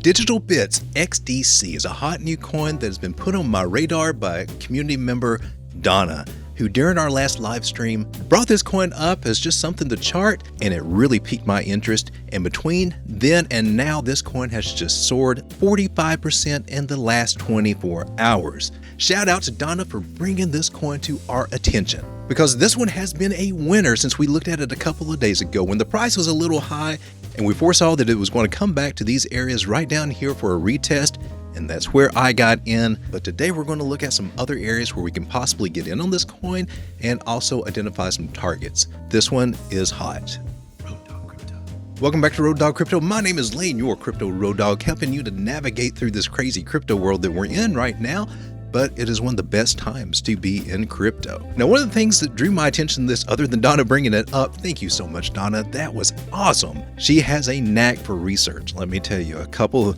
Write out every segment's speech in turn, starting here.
DigitalBits XDC is a hot new coin that has been put on my radar by community member Donna, who during our last live stream brought this coin up as just something to chart, and it really piqued my interest. And between then and now, this coin has just soared 45% in the last 24 hours. Shout out to Donna for bringing this coin to our attention, because this one has been a winner since we looked at it a couple of days ago when the price was a little high, and we foresaw that it was going to come back to these areas right down here for a retest. And that's where I got in. But today we're going to look at some other areas where we can possibly get in on this coin and also identify some targets. This one is hot. Road Dog Crypto. Welcome back to Road Dog Crypto. My name is Lane, your crypto road dog, helping you to navigate through this crazy crypto world that we're in right now. But it is one of the best times to be in crypto. Now, one of the things that drew my attention to this, other than Donna bringing it up, thank you so much, Donna, that was awesome. She has a knack for research. Let me tell you,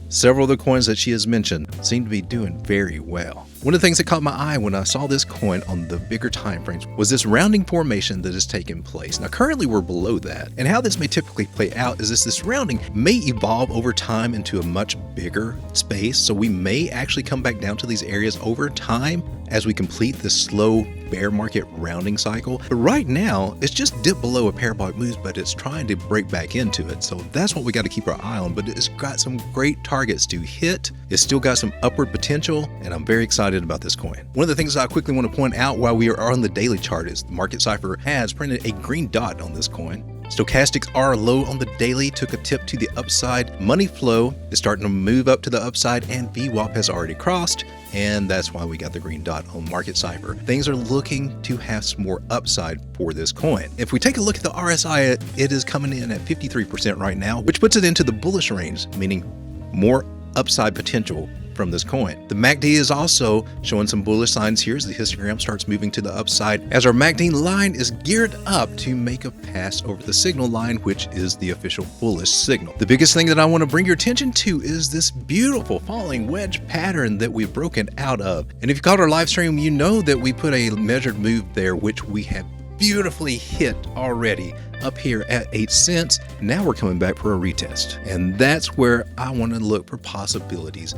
several of the coins that she has mentioned seem to be doing very well. One of the things that caught my eye when I saw this coin on the bigger time frames was this rounding formation that is taking place. Now, currently we're below that, and how this may typically play out is this rounding may evolve over time into a much bigger space, so we may actually come back down to these areas over time as we complete this slow bear market rounding cycle. But right now, it's just dipped below a parabolic move, but it's trying to break back into it. So that's what we got to keep our eye on. But it's got some great targets to hit. It's still got some upward potential, and I'm very excited about this coin. One of the things I quickly want to point out while we are on the daily chart is the market cipher has printed a green dot on this coin. Stochastics are low on the daily, took a tip to the upside. Money flow is starting to move up to the upside, and VWAP has already crossed, and that's why we got the green dot on market cipher. Things are looking to have some more upside for this coin. If we take a look at the RSI, it is coming in at 53% right now, which puts it into the bullish range, meaning more upside potential from this coin. The MACD is also showing some bullish signs here as the histogram starts moving to the upside, as our MACD line is geared up to make a pass over the signal line, which is the official bullish signal. The biggest thing that I want to bring your attention to is this beautiful falling wedge pattern that we've broken out of. And if you caught our live stream, you know that we put a measured move there, which we have beautifully hit already up here at 8 cents. Now we're coming back for a retest, and that's where I want to look for possibilities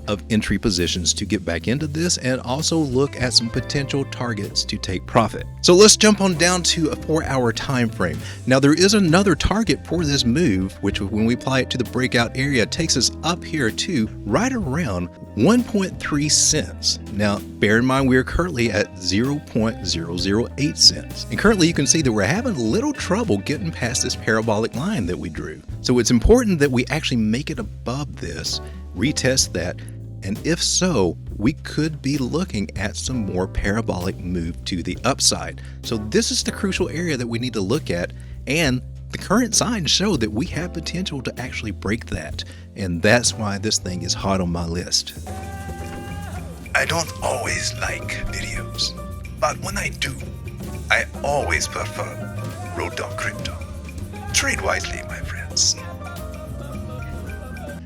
of entry positions to get back into this, and also look at some potential targets to take profit. So let's jump on down to a 4-hour time frame. Now there is another target for this move, which when we apply it to the breakout area, takes us up here to right around 1.3 cents. Now bear in mind we are currently at 0.008 cents, and currently you can see that we're having a little trouble getting past this parabolic line that we drew. So it's important that we actually make it above this, retest that, and if so, we could be looking at some more parabolic move to the upside. So this is the crucial area that we need to look at, and the current signs show that we have potential to actually break that, and that's why this thing is hot on my list. I don't always like videos, but when I do, I always prefer Road Dog Crypto. Trade wisely, my friends.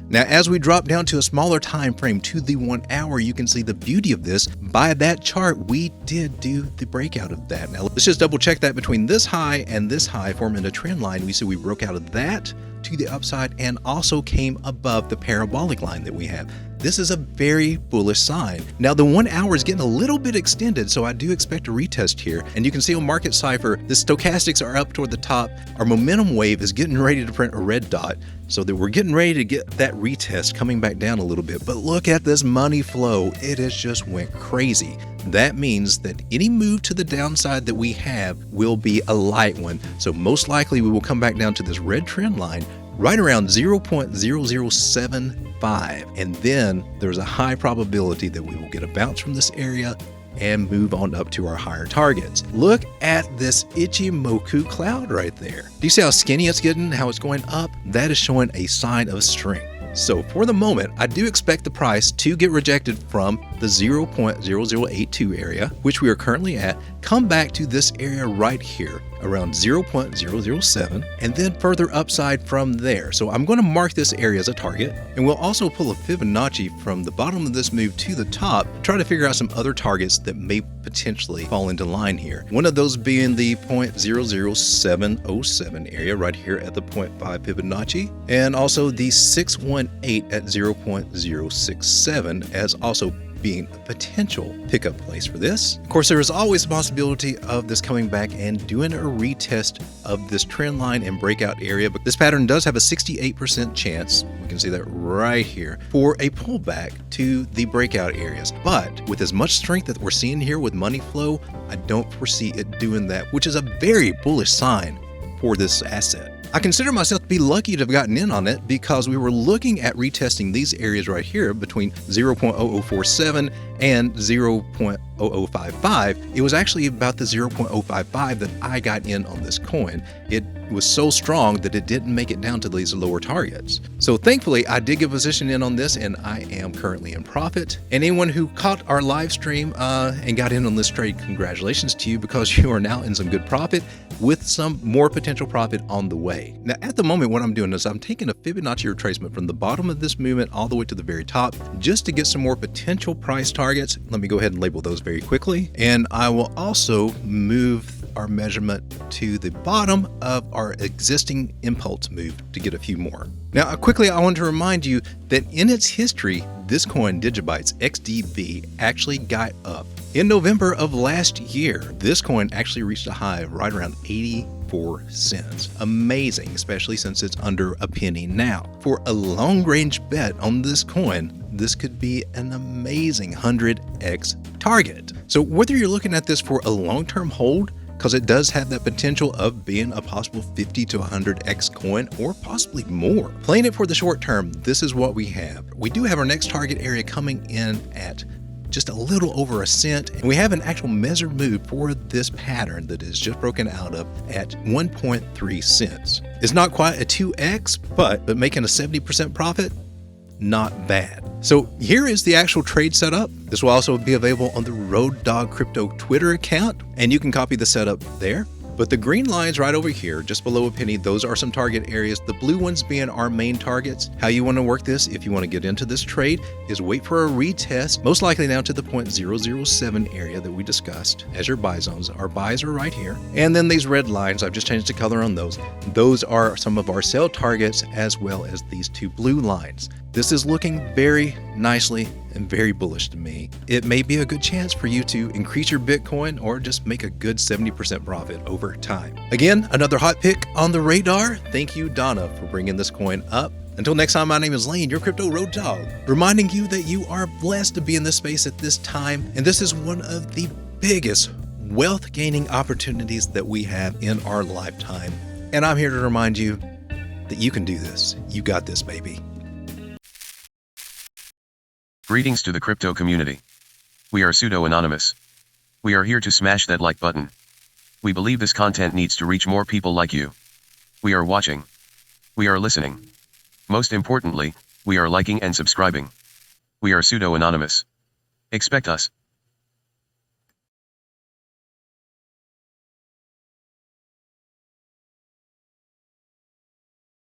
Now, as we drop down to a smaller time frame to the 1 hour, you can see the beauty of this. By that chart, we did do the breakout of that. Now, let's just double check that between this high and this high, forming a trend line. We see we broke out of that to the upside and also came above the parabolic line that we have. This is a very bullish sign. Now the 1 hour is getting a little bit extended, so I do expect a retest here. And you can see on market cipher, the stochastics are up toward the top. Our momentum wave is getting ready to print a red dot, so that we're getting ready to get that retest coming back down a little bit. But look at this money flow. It has just went crazy. That means that any move to the downside that we have will be a light one. So most likely we will come back down to this red trend line right around 0.0075, and then there's a high probability that we will get a bounce from this area and move on up to our higher targets. Look at this Ichimoku cloud right there. Do you see how skinny it's getting, how it's going up? That is showing a sign of strength. So for the moment, I do expect the price to get rejected from the 0.0082 area, which we are currently at, come back to this area right here, around 0.007 and then further upside from there. So I'm going to mark this area as a target, and we'll also pull a Fibonacci from the bottom of this move to the top, try to figure out some other targets that may potentially fall into line here. One of those being the 0.00707 area right here at the 0.5 Fibonacci, and also the 618 at 0.067 as also being a potential pickup place for this. Of course, there is always a possibility of this coming back and doing a retest of this trend line and breakout area, but this pattern does have a 68% chance, we can see that right here, for a pullback to the breakout areas. But with as much strength that we're seeing here with money flow, I don't foresee it doing that, which is a very bullish sign for this asset. I consider myself to be lucky to have gotten in on it because we were looking at retesting these areas right here between 0.0047 and 0.0055. It was actually about the 0.055 that I got in on this coin. It was so strong that it didn't make it down to these lower targets. So thankfully, I did get a position in on this, and I am currently in profit. And anyone who caught our live stream and got in on this trade, congratulations to you, because you are now in some good profit with some more potential profit on the way. Now, at the moment, what I'm doing is I'm taking a Fibonacci retracement from the bottom of this movement all the way to the very top just to get some more potential price targets. Let me go ahead and label those very quickly. And I will also move our measurement to the bottom of our existing impulse move to get a few more. Now, quickly, I want to remind you that in its history, this coin, DigitalBits XDB, actually got up. In November of last year, this coin actually reached a high right around 84 cents. Amazing, especially since it's under a penny now. For a long range bet on this coin, this could be an amazing 100x target. So whether you're looking at this for a long-term hold, because it does have that potential of being a possible 50 to 100x coin or possibly more. Playing it for the short term, this is what we have. We do have our next target area coming in at just a little over a cent, and we have an actual measured move for this pattern that is just broken out of at 1.3 cents. It's not quite a 2x, but making a 70% profit, not bad. So here is the actual trade setup. This will also be available on the Road Dog Crypto Twitter account, and you can copy the setup there. But the green lines right over here, just below a penny, those are some target areas. The blue ones being our main targets. How you want to work this, if you want to get into this trade, is wait for a retest, most likely down to the 0.007 area that we discussed as your buy zones. Our buys are right here. And then these red lines, I've just changed the color on those. Those are some of our sell targets, as well as these two blue lines. This is looking very nicely and very bullish to me. It may be a good chance for you to increase your Bitcoin or just make a good 70% profit over time. Again, another hot pick on the radar. Thank you, Donna, for bringing this coin up. Until next time, my name is Lane, your Crypto Road Dog, reminding you that you are blessed to be in this space at this time. And this is one of the biggest wealth gaining opportunities that we have in our lifetime. And I'm here to remind you that you can do this. You got this, baby. Greetings to the crypto community. We are pseudo-anonymous. We are here to smash that like button. We believe this content needs to reach more people like you. We are watching. We are listening. Most importantly, we are liking and subscribing. We are pseudo-anonymous. Expect us.